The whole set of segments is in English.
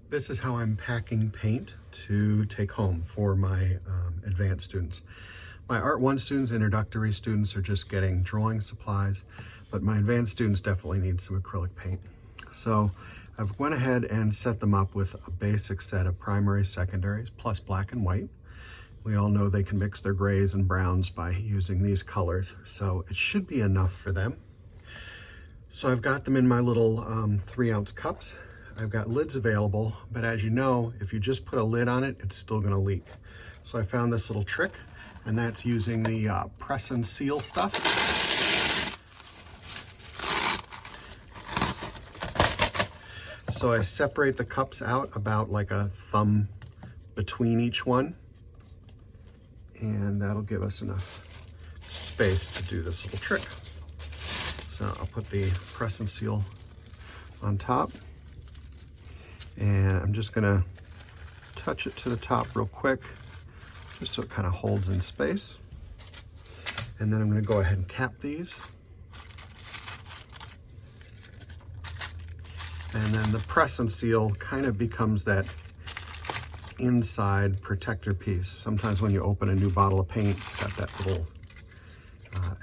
This is how I'm packing paint to take home for my advanced students. My Art 1 students, introductory students, are just getting drawing supplies, but my advanced students definitely need some acrylic paint. So I've went ahead and set them up with a basic set of primaries, secondaries, plus black and white. We all know they can mix their grays and browns by using these colors, so it should be enough for them. So I've got them in my little 3-ounce cups. I've got lids available, but as you know, if you just put a lid on it, it's still gonna leak. So I found this little trick, and that's using the press and seal stuff. So I separate the cups out about like a thumb between each one, and that'll give us enough space to do this little trick. So I'll put the press and seal on top, and I'm just gonna touch it to the top real quick, just so it kind of holds in space. And then I'm gonna go ahead and cap these. And then the press and seal kind of becomes that inside protector piece. Sometimes when you open a new bottle of paint, it's got that little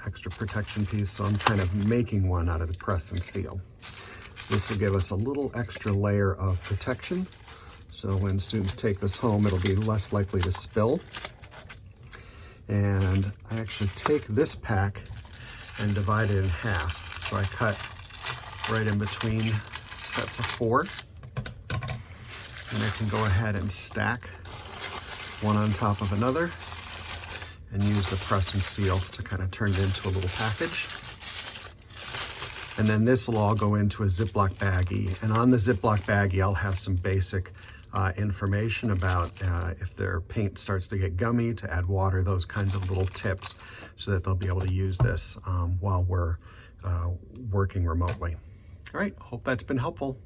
extra protection piece. So I'm kind of making one out of the press and seal. So this will give us a little extra layer of protection. So when students take this home, it'll be less likely to spill. And I actually take this pack and divide it in half. So I cut right in between sets of 4. And I can go ahead and stack one on top of another and use the press and seal to kind of turn it into a little package. And then this will all go into a Ziploc baggie. And on the Ziploc baggie, I'll have some basic information about if their paint starts to get gummy, to add water, those kinds of little tips, so that they'll be able to use this while we're working remotely. All right, hope that's been helpful.